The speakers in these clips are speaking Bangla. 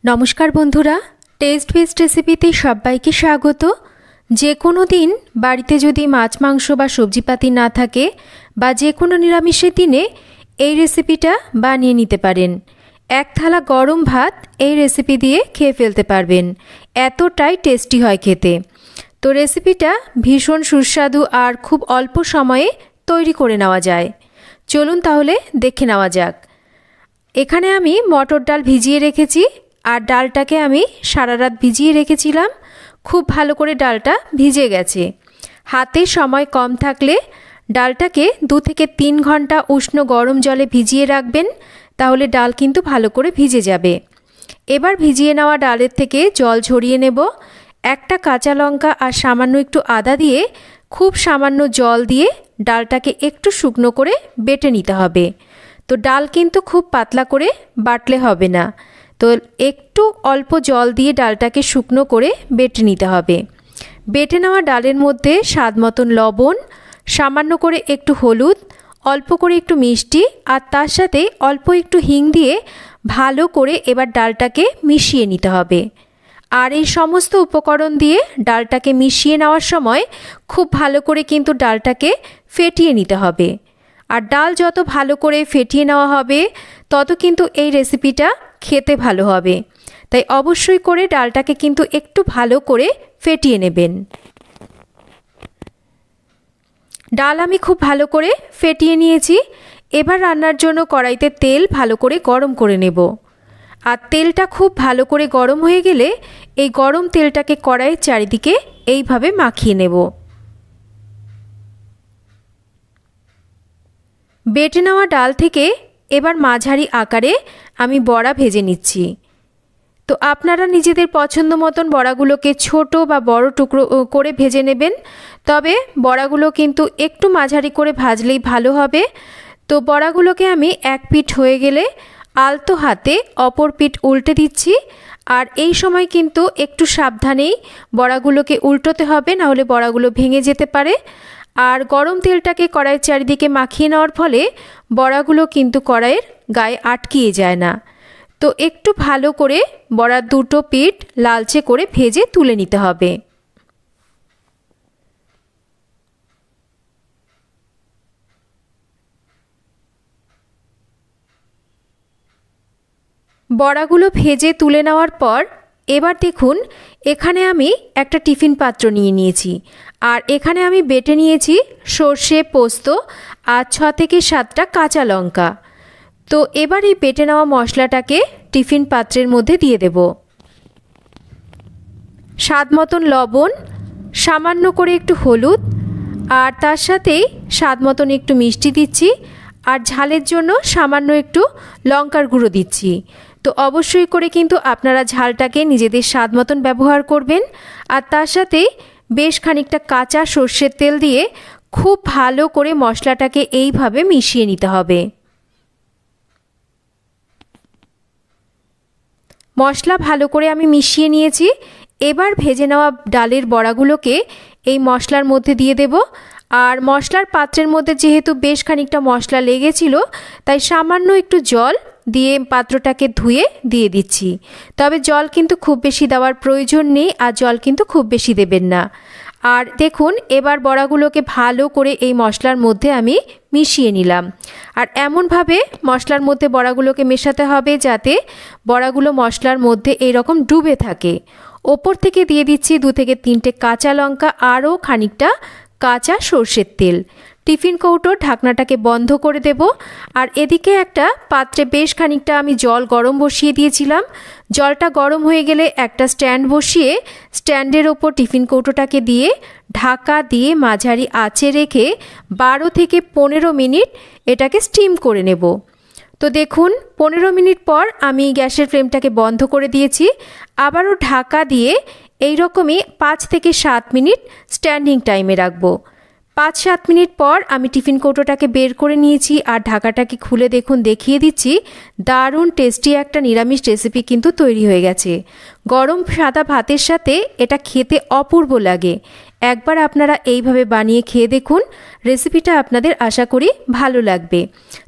নমস্কার বন্ধুরা, টেস্ট বেস্ট রেসিপিতে সবাইকে স্বাগত। যে কোনো দিন বাড়িতে যদি মাছ মাংস বা সবজিপাতি না থাকে বা যে কোনো নিরামিষের দিনে এই রেসিপিটা বানিয়ে নিতে পারেন। এক থালা গরম ভাত এই রেসিপি দিয়ে খেয়ে ফেলতে পারবেন, এতটাই টেস্টি হয় খেতে। তো রেসিপিটা ভীষণ সুস্বাদু আর খুব অল্প সময়ে তৈরি করে নেওয়া যায়। চলুন তাহলে দেখে নেওয়া যাক। এখানে আমি মটর ডাল ভিজিয়ে রেখেছি আর ডালটাকে আমি সারা রাত ভিজিয়ে রেখেছিলাম। খুব ভালো করে ডালটা ভিজে গেছে। হাতে সময় কম থাকলে ডালটাকে 2 থেকে 3 ঘন্টা উষ্ণ গরম জলে ভিজিয়ে রাখবেন, তাহলে ডাল কিন্তু ভালো করে ভিজে যাবে। এবার ভিজিয়ে নেওয়া ডালের থেকে জল ঝরিয়ে নেব। একটা কাঁচা লঙ্কা আর সামান্য একটু আদা দিয়ে খুব সামান্য জল দিয়ে ডালটাকে একটু শুকনো করে বেটে নিতে হবে। তো ডাল কিন্তু খুব পাতলা করে বাটলে হবে না, তো একটু অল্প জল দিয়ে ডালটাকে শুকনো করে বেটে নিতে হবে। বেটে নেওয়া ডালের মধ্যে স্বাদ মতন লবণ, সামান্য করে একটু হলুদ, অল্প করে একটু মিষ্টি আর তার সাথে অল্প একটু হিং দিয়ে ভালো করে এবার ডালটাকে মিশিয়ে নিতে হবে। আর এই সমস্ত উপকরণ দিয়ে ডালটাকে মিশিয়ে নেওয়ার সময় খুব ভালো করে কিন্তু ডালটাকে ফেটিয়ে নিতে হবে। আর ডাল যত ভালো করে ফেটিয়ে নেওয়া হবে তত কিন্তু এই রেসিপিটা খেতে ভালো হবে। তাই অবশ্যই করে ডালটাকে কিন্তু একটু ভালো করে ফেটিয়ে নেবেন। ডাল আমি খুব ভালো করে ফেটিয়ে নিয়েছি। এবার রান্নার জন্য কড়াইতে তেল ভালো করে গরম করে নেব। আর তেলটা খুব ভালো করে গরম হয়ে গেলে এই গরম তেলটাকে কড়াইয়ের চারিদিকে এইভাবে মাখিয়ে নেব। বেটে নেওয়া ডাল থেকে এবার মাঝারি আকারে আমি বড়া ভেজে নিচ্ছি। তো আপনারা নিজেদের পছন্দ মতন বড়াগুলোকে ছোট বা বড় টুকরো করে ভেজে নেবেন, তবে বড়াগুলো কিন্তু একটু মাঝারি করে ভাজলেই ভালো হবে। তো বড়াগুলোকে আমি এক পিঠ হয়ে গেলে আলতো হাতে অপর পিঠ উল্টে দিচ্ছি। আর এই সময় কিন্তু একটু সাবধানেই বড়াগুলোকে উল্টোতে হবে, নাহলে বড়াগুলো ভেঙে যেতে পারে। আর গরম তেলটাকে কড়াইয়ের চারিদিকে মাখিয়ে নেওয়ার ফলে বড়াগুলো কিন্তু কড়াইয়ের গায়ে আটকিয়ে যায় না। তো একটু ভালো করে বড়ার দুটো পিঠ লালচে করে ভেজে তুলে নিতে হবে। বড়াগুলো ভেজে তুলে নেওয়ার পর এবার দেখুন এখানে আমি একটা টিফিন পাত্র নিয়ে নিয়েছি। আর এখানে আমি বেটে নিয়েছি সর্ষে, পোস্ত আর 6 থেকে 7টা কাঁচা লঙ্কা। তো এবার এই বেটে নেওয়া মশলাটাকে টিফিন পাত্রের মধ্যে দিয়ে দেব। স্বাদ মতন লবণ, সামান্য করে একটু হলুদ আর তার সাথেই স্বাদ মতন একটু মিষ্টি দিচ্ছি। আর ঝালের জন্য সামান্য একটু লঙ্কার গুঁড়ো দিচ্ছি। তো অবশ্যই করে কিন্তু আপনারা ঝালটাকে নিজেদের স্বাদ মতন ব্যবহার করবেন। আর তার সাথে বেশ খানিকটা কাঁচা সর্ষের তেল দিয়ে খুব ভালো করে মশলাটাকে এইভাবে মিশিয়ে নিতে হবে। মশলা ভালো করে আমি মিশিয়ে নিয়েছি। এবার ভেজে নেওয়া ডালের বড়াগুলোকে এই মশলার মধ্যে দিয়ে দেব। আর মশলার পাত্রের মধ্যে যেহেতু বেশ খানিকটা মশলা লেগেছিল, তাই সামান্য একটু জল দিয়ে পাত্রটাকে ধুয়ে দিয়ে দিচ্ছি। তবে জল কিন্তু খুব বেশি দেওয়ার প্রয়োজন নেই, আর জল কিন্তু খুব বেশি দেবেন না। আর দেখুন এবার বড়াগুলোকে ভালো করে এই মশলার মধ্যে আমি মিশিয়ে নিলাম। আর এমনভাবে মশলার মধ্যে বড়াগুলোকে মেশাতে হবে যাতে বড়াগুলো মশলার মধ্যে এইরকম ডুবে থাকে। ওপর থেকে দিয়ে দিচ্ছি 2 থেকে 3টে কাঁচা লঙ্কা, আরও খানিকটা কাঁচা সর্ষের তেল। টিফিন কৌটোর ঢাকনাটাকে বন্ধ করে দেব। আর এদিকে একটা পাত্রে বেশ খানিকটা আমি জল গরম বসিয়ে দিয়েছিলাম। জলটা গরম হয়ে গেলে একটা স্ট্যান্ড বসিয়ে স্ট্যান্ডের ওপর টিফিন কৌটোটাকে দিয়ে ঢাকা দিয়ে মাঝারি আঁচে রেখে 12 থেকে 15 মিনিট এটাকে স্টিম করে নেব। তো দেখুন 15 মিনিট পর আমি গ্যাসের ফ্লেমটাকে বন্ধ করে দিয়েছি। আবারও ঢাকা দিয়ে এই রকমই 5 থেকে 7 মিনিট স্ট্যান্ডিং টাইমে রাখবো। 5-7 মিনিট পর আমি টিফিন কৌটোটাকে বের করে নিয়েছি। আর ঢাকাটাকে খুলে দেখুন দেখিয়ে দিচ্ছি, দারুণ টেস্টি একটা নিরামিষ রেসিপি কিন্তু তৈরি হয়ে গেছে। গরম সাদা ভাতের সাথে এটা খেতে অপূর্ব লাগে। একবার আপনারা এইভাবে বানিয়ে খেয়ে দেখুন, রেসিপিটা আপনাদের আশা করি ভালো লাগবে।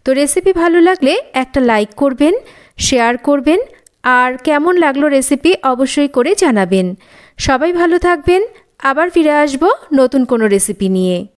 তো রেসিপি ভালো লাগলে একটা লাইক করবেন, শেয়ার করবেন আর কেমন লাগলো রেসিপি অবশ্যই করে জানাবেন। সবাই ভালো থাকবেন। আবার ফিরে আসব নতুন কোনো রেসিপি নিয়ে।